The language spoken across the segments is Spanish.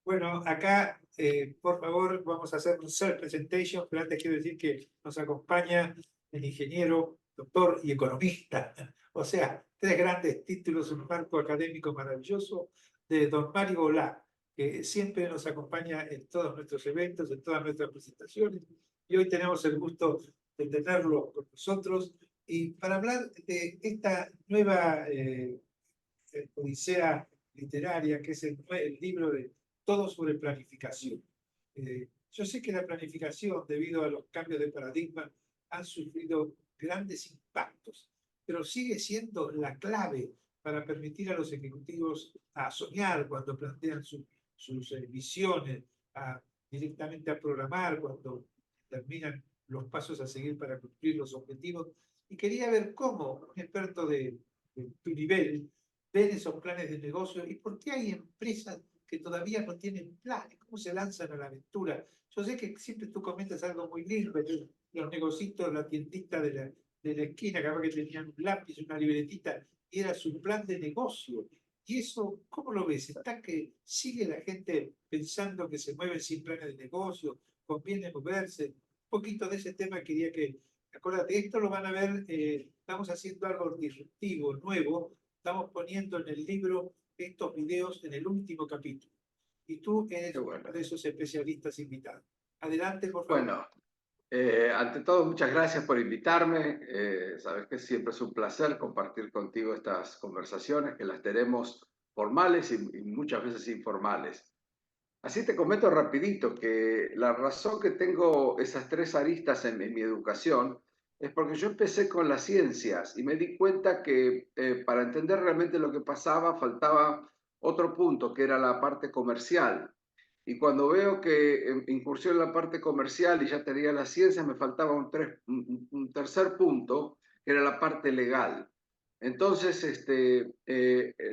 Bueno, acá, por favor, vamos a hacer un self-presentation, pero antes quiero decir que nos acompaña el ingeniero, doctor y economista. O sea, tres grandes títulos, un marco académico maravilloso de don Mario Olá, que siempre nos acompaña en todos nuestros eventos, en todas nuestras presentaciones. Y hoy tenemos el gusto de tenerlo con nosotros y para hablar de esta nueva odisea literaria, que es el libro de Todo sobre planificación. Yo sé que la planificación, debido a los cambios de paradigma, ha sufrido grandes impactos, pero sigue siendo la clave para permitir a los ejecutivos a soñar cuando plantean sus visiones, directamente a programar cuando terminan los pasos a seguir para cumplir los objetivos. Y quería ver cómo un experto de tu nivel ven esos planes de negocio y por qué hay empresas que todavía no tienen planes, cómo se lanzan a la aventura. Yo sé que siempre tú comentas algo muy lindo, los negocios, la tiendita de la esquina, capaz que tenían un lápiz, una libretita, y era su plan de negocio. Y eso, ¿cómo lo ves? ¿Está que sigue la gente pensando que se mueve sin planes de negocio? ¿Conviene moverse? Un poquito de ese tema quería que, acuérdate, esto lo van a ver, estamos haciendo algo disruptivo, nuevo, estamos poniendo en el libro estos videos en el último capítulo. Y tú Qué eres uno bueno. de esos especialistas invitados. Adelante, por favor. Bueno, ante todo, muchas gracias por invitarme. Sabes que siempre es un placer compartir contigo estas conversaciones, que las tenemos formales y muchas veces informales. Así te comento rapidito que la razón que tengo esas tres aristas en mi educación es porque yo empecé con las ciencias y me di cuenta que para entender realmente lo que pasaba faltaba otro punto, que era la parte comercial. Y cuando veo que incursión en la parte comercial y ya tenía las ciencias, me faltaba un tercer punto, que era la parte legal. Entonces,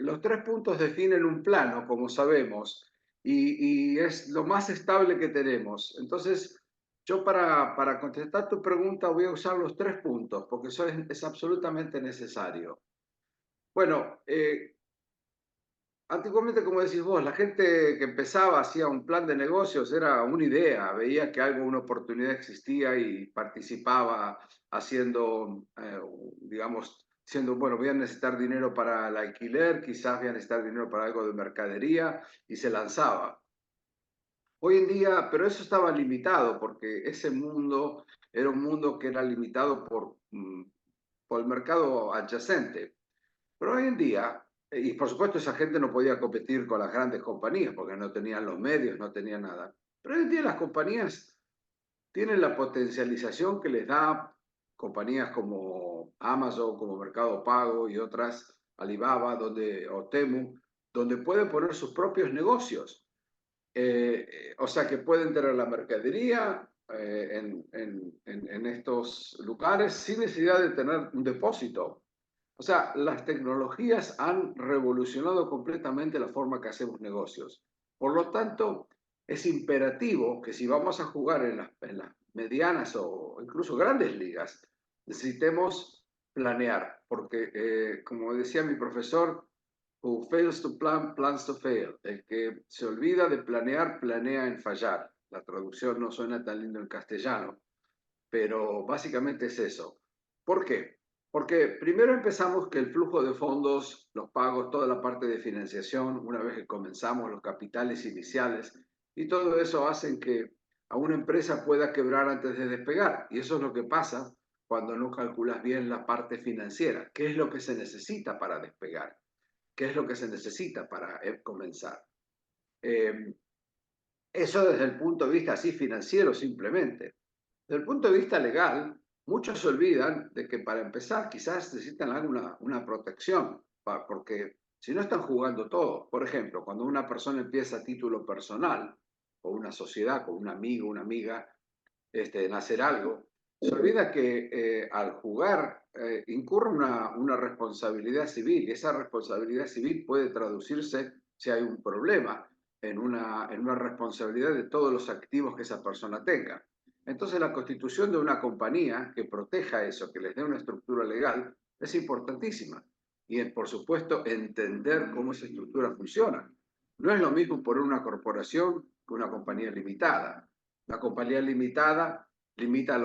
los tres puntos definen un plano, como sabemos, y es lo más estable que tenemos. Entonces, yo para contestar tu pregunta voy a usar los tres puntos, porque eso es absolutamente necesario. Bueno, antiguamente, como decís vos, la gente que empezaba hacía un plan de negocios, era una idea, veía que algo, una oportunidad existía y participaba haciendo, digamos, diciendo, bueno, voy a necesitar dinero para el alquiler, quizás voy a necesitar dinero para algo de mercadería y se lanzaba. Hoy en día, pero eso estaba limitado porque ese mundo era un mundo que era limitado por el mercado adyacente. Pero hoy en día, y por supuesto esa gente no podía competir con las grandes compañías porque no tenían los medios, no tenían nada. Pero hoy en día las compañías tienen la potencialización que les da compañías como Amazon, como Mercado Pago y otras, Alibaba, o Temu, donde pueden poner sus propios negocios. O sea que pueden tener la mercadería en estos lugares sin necesidad de tener un depósito. O sea, las tecnologías han revolucionado completamente la forma que hacemos negocios. Por lo tanto, es imperativo que si vamos a jugar en las medianas o incluso grandes ligas, necesitemos planear, porque como decía mi profesor, who fails to plan, plans to fail. El que se olvida de planear, planea en fallar. La traducción no suena tan lindo en castellano, pero básicamente es eso. ¿Por qué? Porque primero empezamos que el flujo de fondos, los pagos, toda la parte de financiación, una vez que comenzamos los capitales iniciales, y todo eso hacen que a una empresa pueda quebrar antes de despegar. Y eso es lo que pasa cuando no calculas bien la parte financiera. ¿Qué es lo que se necesita para despegar? ¿Qué es lo que se necesita para comenzar? Eh, Eso desde el punto de vista así financiero simplemente. Desde el punto de vista legal, muchos se olvidan de que para empezar quizás necesitan una protección, porque si no están jugando todo, por ejemplo, cuando una persona empieza a título personal o una sociedad con un amigo, una amiga, en hacer algo, se olvida que al jugar incurre una responsabilidad civil y esa responsabilidad civil puede traducirse, si hay un problema, en una responsabilidad de todos los activos que esa persona tenga. Entonces la constitución de una compañía que proteja eso, que les dé una estructura legal, es importantísima. Y por supuesto entender cómo esa estructura funciona. No es lo mismo poner una corporación que una compañía limitada. La compañía limitada limita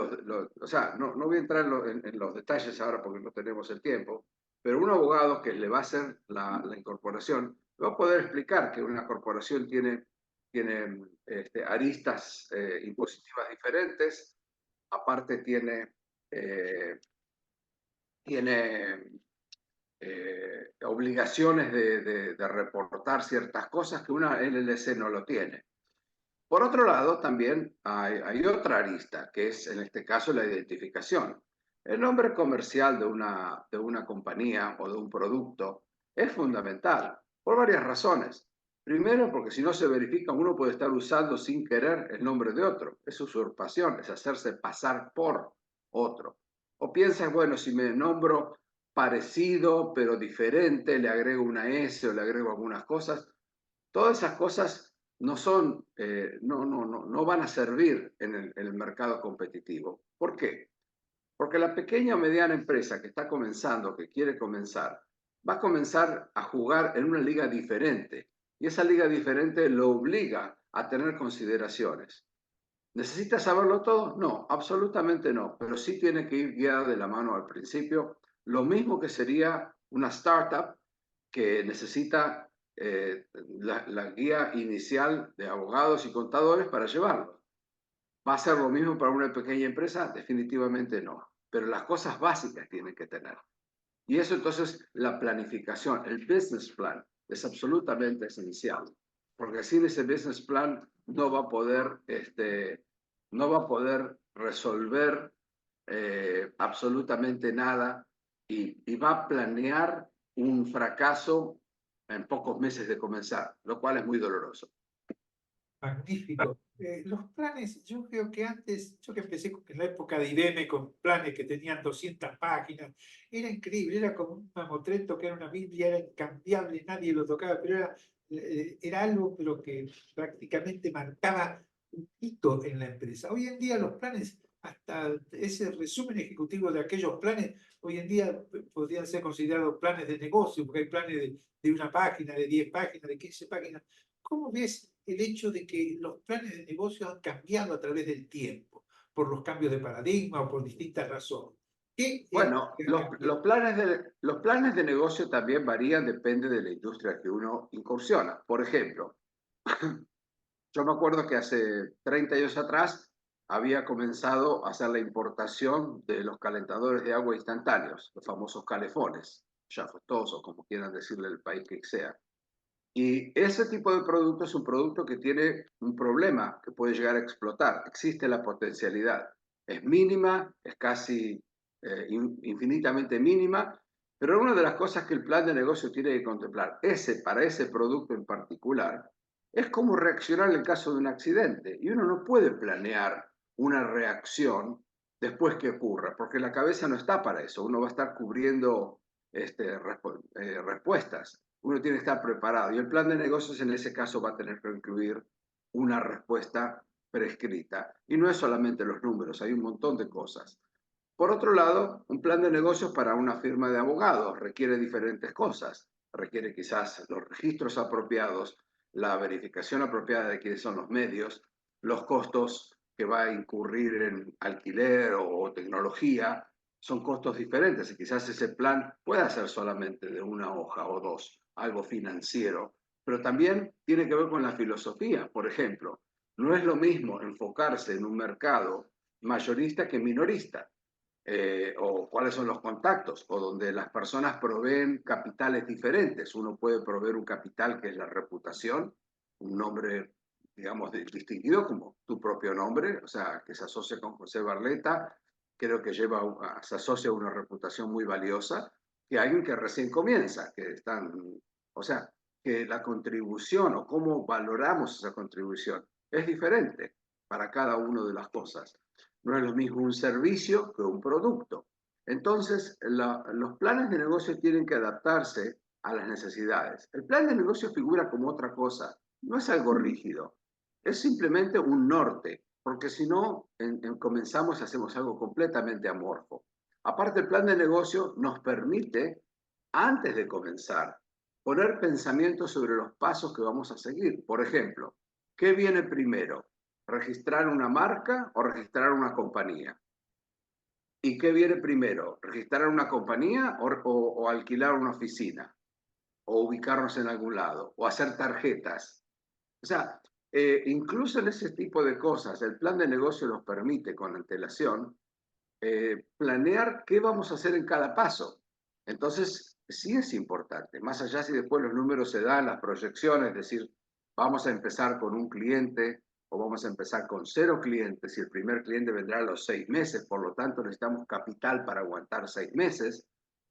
o sea, no voy a entrar en los detalles ahora porque no tenemos el tiempo, pero un abogado que le va a hacer la incorporación va a poder explicar que una corporación tiene aristas impositivas diferentes, aparte eh, tiene obligaciones de reportar ciertas cosas que una LLC no lo tiene. Por otro lado, también hay otra arista, que es en este caso la identificación. El nombre comercial de una compañía o de un producto es fundamental por varias razones. Primero, porque si no se verifica, uno puede estar usando sin querer el nombre de otro. Es usurpación, es hacerse pasar por otro. O piensas, bueno, si me nombro parecido pero diferente, le agrego una S o le agrego algunas cosas. Todas esas cosas no van a servir en el mercado competitivo. ¿Por qué? Porque la pequeña o mediana empresa que está comenzando, que quiere comenzar, va a comenzar a jugar en una liga diferente. Y esa liga diferente lo obliga a tener consideraciones. ¿Necesita saberlo todo? No, absolutamente no, pero sí tiene que ir guiada de la mano al principio, lo mismo que sería una startup que necesita la guía inicial de abogados y contadores para llevarlo. ¿Va a ser lo mismo para una pequeña empresa? Definitivamente no, pero las cosas básicas tienen que tener. Y eso entonces, la planificación, el business plan, es absolutamente esencial, porque sin ese business plan no va a poder resolver absolutamente nada y va a planear un fracaso en pocos meses de comenzar, lo cual es muy doloroso. Magnífico. Los planes, yo creo que antes, yo que empecé en la época de IBM con planes que tenían 200 páginas, era increíble, era como un mamotreto que era una Biblia, era incambiable, nadie lo tocaba, pero era algo pero que prácticamente marcaba un hito en la empresa. Hoy en día los planes, hasta ese resumen ejecutivo de aquellos planes, hoy en día podrían ser considerados planes de negocio, porque hay planes de una página, de 10 páginas, de 15 páginas. ¿Cómo ves el hecho de que los planes de negocio han cambiado a través del tiempo, por los cambios de paradigma o por distintas razones? ¿Qué es lo Bueno, que ha cambiado? los planes de negocio también varían, depende de la industria que uno incursiona. Por ejemplo, yo me acuerdo que hace 30 años atrás había comenzado a hacer la importación de los calentadores de agua instantáneos, los famosos calefones, todos o como quieran decirle el país que sea. Y ese tipo de producto es un producto que tiene un problema que puede llegar a explotar. Existe la potencialidad. Es mínima, es casi infinitamente mínima, pero una de las cosas que el plan de negocio tiene que contemplar, para ese producto en particular, es cómo reaccionar en el caso de un accidente. Y uno no puede planear una reacción después que ocurra, porque la cabeza no está para eso. Uno va a estar cubriendo respuestas. Uno tiene que estar preparado. Y el plan de negocios en ese caso va a tener que incluir una respuesta prescrita. Y no es solamente los números, hay un montón de cosas. Por otro lado, un plan de negocios para una firma de abogados requiere diferentes cosas. Requiere quizás los registros apropiados, la verificación apropiada de quiénes son los medios, los costos que va a incurrir en alquiler o tecnología, son costos diferentes y quizás ese plan pueda ser solamente de una hoja o dos, algo financiero, pero también tiene que ver con la filosofía. Por ejemplo, no es lo mismo enfocarse en un mercado mayorista que minorista, o cuáles son los contactos, o donde las personas proveen capitales diferentes. Uno puede proveer un capital que es la reputación, un nombre, digamos, distinguido como tu propio nombre, o sea, que se asocia con José Barleta, creo que se asocia a una reputación muy valiosa, que alguien que recién comienza, o sea, que la contribución o cómo valoramos esa contribución es diferente para cada una de las cosas. No es lo mismo un servicio que un producto. Entonces, los planes de negocio tienen que adaptarse a las necesidades. El plan de negocio figura como otra cosa, no es algo rígido, es simplemente un norte, porque si no, comenzamos y hacemos algo completamente amorfo. Aparte, el plan de negocio nos permite, antes de comenzar, poner pensamiento sobre los pasos que vamos a seguir. Por ejemplo, ¿qué viene primero? ¿Registrar una marca o registrar una compañía? ¿Y qué viene primero? ¿Registrar una compañía o alquilar una oficina? ¿O ubicarnos en algún lado? ¿O hacer tarjetas? O sea, incluso en ese tipo de cosas, el plan de negocio nos permite con antelación planear qué vamos a hacer en cada paso. Entonces, sí es importante, más allá si después los números se dan, las proyecciones, es decir, vamos a empezar con un cliente o vamos a empezar con 0 clientes y el primer cliente vendrá a los 6 meses, por lo tanto necesitamos capital para aguantar 6 meses,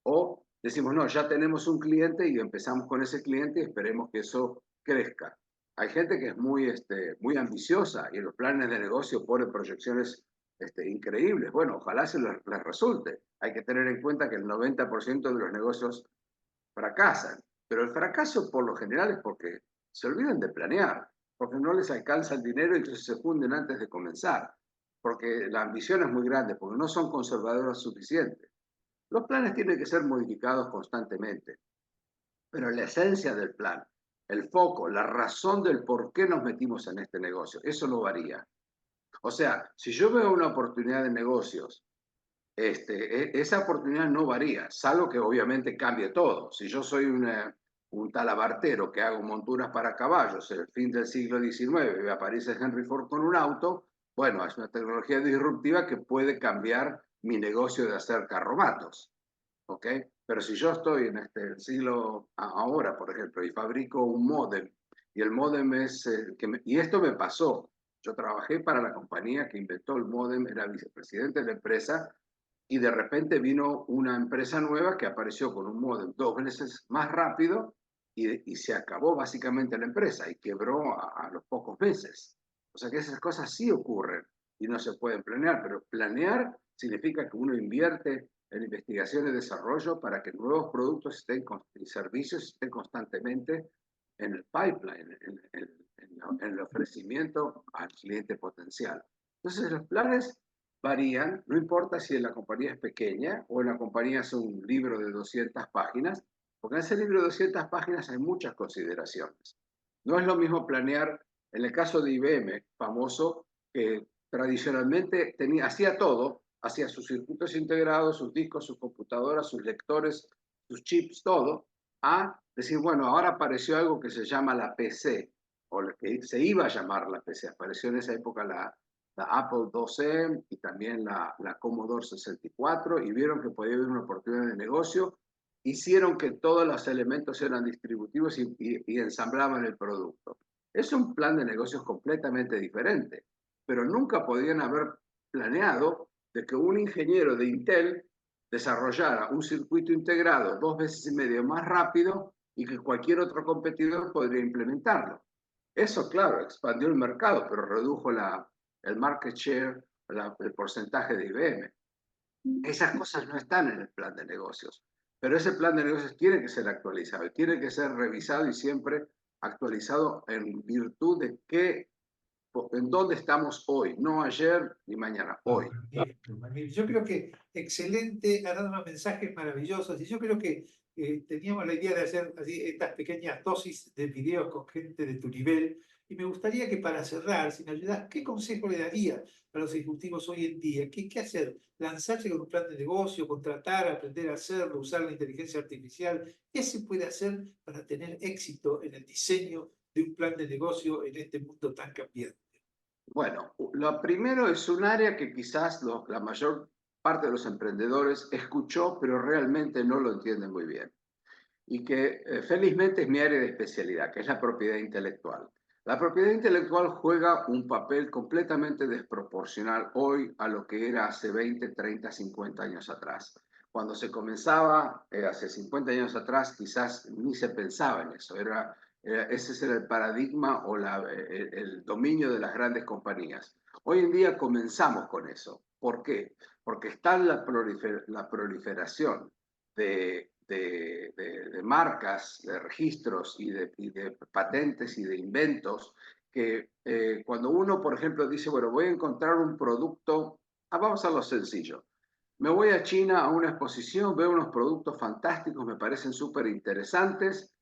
o decimos, no, ya tenemos un cliente y empezamos con ese cliente y esperemos que eso crezca. Hay gente que es muy ambiciosa y en los planes de negocio pone proyecciones increíbles. Bueno, ojalá se les resulte. Hay que tener en cuenta que el 90% de los negocios fracasan, pero el fracaso por lo general es porque se olvidan de planear, porque no les alcanza el dinero y entonces se funden antes de comenzar, porque la ambición es muy grande, porque no son conservadores suficientes. Los planes tienen que ser modificados constantemente, pero la esencia del plan, el foco, la razón del por qué nos metimos en este negocio, eso no varía. O sea, si yo veo una oportunidad de negocios, esa oportunidad no varía, salvo que obviamente cambie todo. Si yo soy un talabartero que hago monturas para caballos en el fin del siglo XIX y aparece Henry Ford con un auto, bueno, es una tecnología disruptiva que puede cambiar mi negocio de hacer carromatos. ¿Ok? Pero si yo estoy en este siglo ahora, por ejemplo, y fabrico un módem, y el módem es, y esto me pasó, yo trabajé para la compañía que inventó el módem, era vicepresidente de la empresa, y de repente vino una empresa nueva que apareció con un módem 2 veces más rápido, y se acabó básicamente la empresa, y quebró a los pocos meses. O sea que esas cosas sí ocurren, y no se pueden planear, pero planear significa que uno invierte en investigación y desarrollo para que nuevos productos y servicios estén constantemente en el pipeline, en el ofrecimiento al cliente potencial. Entonces los planes varían, no importa si en la compañía es pequeña o en la compañía es un libro de 200 páginas, porque en ese libro de 200 páginas hay muchas consideraciones. No es lo mismo planear, en el caso de IBM, famoso, que tradicionalmente hacía todo, hacía sus circuitos integrados, sus discos, sus computadoras, sus lectores, sus chips, todo, a decir, bueno, ahora apareció algo que se llama la PC, o que se iba a llamar la PC. Apareció en esa época la Apple IIe y también la Commodore 64, y vieron que podía haber una oportunidad de negocio, hicieron que todos los elementos eran distributivos y ensamblaban el producto. Es un plan de negocios completamente diferente, pero nunca podían haber planeado de que un ingeniero de Intel desarrollara un circuito integrado 2 veces y medio más rápido y que cualquier otro competidor podría implementarlo. Eso, claro, expandió el mercado, pero redujo el market share, el porcentaje de IBM. Esas cosas no están en el plan de negocios, pero ese plan de negocios tiene que ser actualizado y tiene que ser revisado y siempre actualizado en virtud de en dónde estamos hoy, no ayer ni mañana, hoy. Magnífico, magnífico. Yo creo que excelente, ha dado unos mensajes maravillosos y yo creo que teníamos la idea de hacer así, estas pequeñas dosis de videos con gente de tu nivel y me gustaría que para cerrar, si me ayudas, ¿qué consejo le daría a los ejecutivos hoy en día? ¿Qué hacer? ¿Lanzarse con un plan de negocio, contratar, aprender a hacerlo, usar la inteligencia artificial? ¿Qué se puede hacer para tener éxito en el diseño de un plan de negocio en este mundo tan cambiante? Bueno, lo primero es un área que quizás la mayor parte de los emprendedores escuchó, pero realmente no lo entienden muy bien. Y que felizmente es mi área de especialidad, que es la propiedad intelectual. La propiedad intelectual juega un papel completamente desproporcional hoy a lo que era hace 20, 30, 50 años atrás. Cuando se comenzaba, hace 50 años atrás, quizás ni se pensaba en eso. Ese era el paradigma o el dominio de las grandes compañías. Hoy en día comenzamos con eso. ¿Por qué? Porque está la proliferación de marcas, de registros y de patentes y de inventos que cuando uno, por ejemplo, dice, bueno, voy a encontrar un producto, vamos a lo sencillo. Me voy a China a una exposición, veo unos productos fantásticos, me parecen súper interesantes,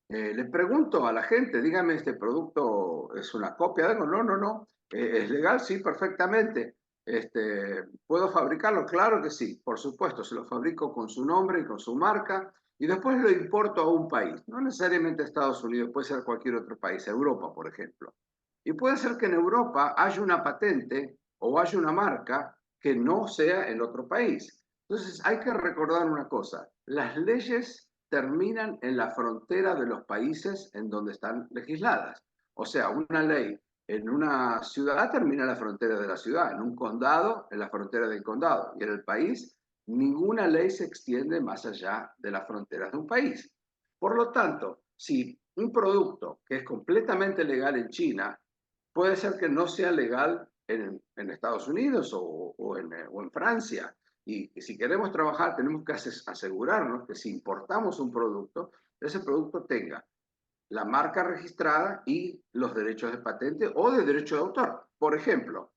Le pregunto a la gente, dígame, ¿este producto es una copia de algo? No, no, no. ¿Es legal? Sí, perfectamente. ¿Puedo fabricarlo? Claro que sí, por supuesto. Se lo fabrico con su nombre y con su marca y después lo importo a un país. No necesariamente a Estados Unidos, puede ser cualquier otro país, Europa, por ejemplo. Y puede ser que en Europa haya una patente o haya una marca que no sea en otro país. Entonces hay que recordar una cosa, las leyes terminan en la frontera de los países en donde están legisladas. O sea, una ley en una ciudad termina en la frontera de la ciudad, en un condado, en la frontera del condado. Y en el país, ninguna ley se extiende más allá de las fronteras de un país. Por lo tanto, si un producto que es completamente legal en China, puede ser que no sea legal en Estados Unidos o en Francia. Y si queremos trabajar, tenemos que asegurarnos que si importamos un producto, ese producto tenga la marca registrada y los derechos de patente o de derecho de autor. Por ejemplo,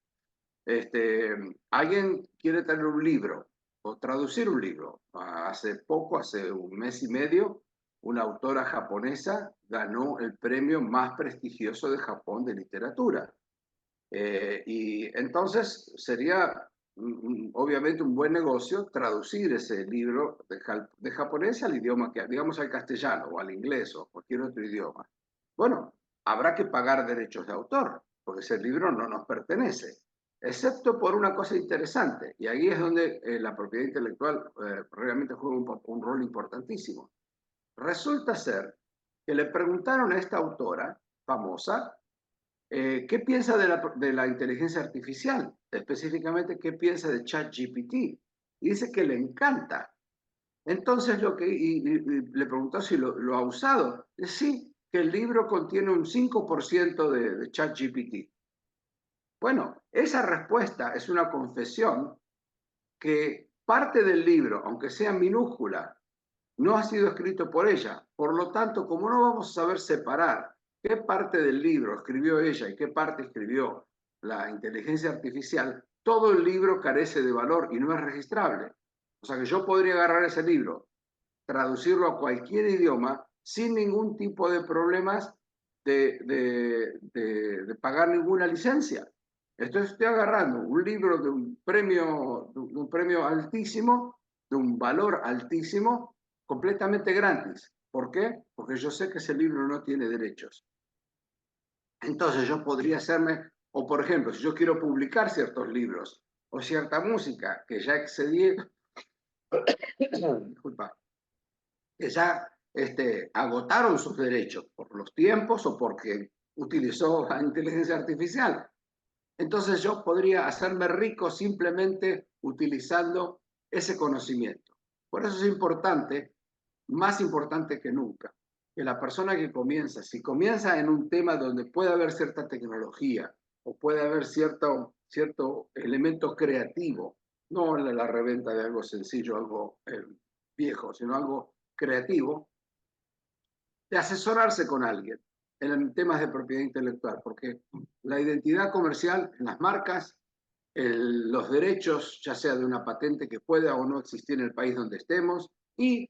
alguien quiere tener un libro o traducir un libro. Hace poco, hace un mes y medio, una autora japonesa ganó el premio más prestigioso de Japón de literatura. Y entonces sería obviamente un buen negocio traducir ese libro de japonés al idioma que, digamos, al castellano o al inglés o cualquier otro idioma. Bueno, habrá que pagar derechos de autor, porque ese libro no nos pertenece, excepto por una cosa interesante, y ahí es donde la propiedad intelectual realmente juega un rol importantísimo. Resulta ser que le preguntaron a esta autora famosa ¿qué piensa de la inteligencia artificial? Específicamente, ¿qué piensa de ChatGPT? Y dice que le encanta. Entonces, y le preguntó si lo ha usado. Dice, sí, que el libro contiene un 5% de ChatGPT. Bueno, esa respuesta es una confesión que parte del libro, aunque sea minúscula, no ha sido escrito por ella. Por lo tanto, como no vamos a saber separar qué parte del libro escribió ella y qué parte escribió la inteligencia artificial, todo el libro carece de valor y no es registrable. O sea que yo podría agarrar ese libro, traducirlo a cualquier idioma sin ningún tipo de problemas de pagar ninguna licencia. Entonces estoy agarrando un libro de un premio altísimo, de un valor altísimo, completamente gratis. ¿Por qué? Porque yo sé que ese libro no tiene derechos. Entonces yo podría hacerme, o por ejemplo, si yo quiero publicar ciertos libros o cierta música que ya excedí, disculpa, que ya agotaron sus derechos por los tiempos o porque utilizó la inteligencia artificial. Entonces yo podría hacerme rico simplemente utilizando ese conocimiento. Por eso es importante, más importante que nunca, que la persona que comienza, si comienza en un tema donde puede haber cierta tecnología o puede haber cierto elemento creativo, no la reventa de algo sencillo, algo viejo, sino algo creativo, de asesorarse con alguien en temas de propiedad intelectual, porque la identidad comercial en las marcas, los derechos, ya sea de una patente que pueda o no existir en el país donde estemos, y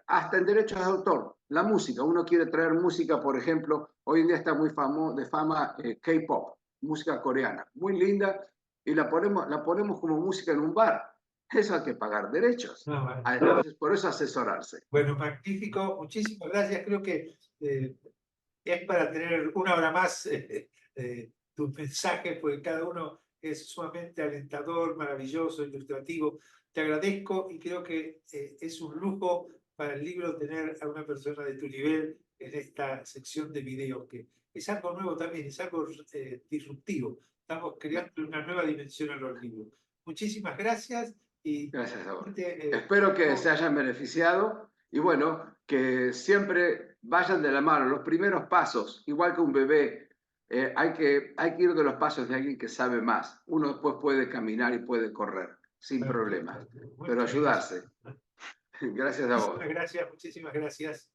hasta en derechos de autor, la música. Uno quiere traer música, por ejemplo, hoy en día está muy de fama K-pop, música coreana, muy linda, y la ponemos como música en un bar. Eso hay que pagar derechos. No, bueno. Entonces, por eso asesorarse. Bueno, magnífico, muchísimas gracias. Creo que es para tener una hora más tu mensaje, porque cada uno es sumamente alentador, maravilloso, ilustrativo. Te agradezco y creo que es un lujo para el libro tener a una persona de tu nivel en esta sección de videos, que es algo nuevo también, es algo disruptivo. Estamos creando una nueva dimensión a los libros. Muchísimas gracias y gracias a vos. Espero que se hayan beneficiado y bueno, que siempre vayan de la mano. Los primeros pasos, igual que un bebé, hay que ir de los pasos de alguien que sabe más. Uno después puede caminar y puede correr sin problemas, pero ayudarse. Gracias a vos. Muchísimas gracias, muchísimas gracias.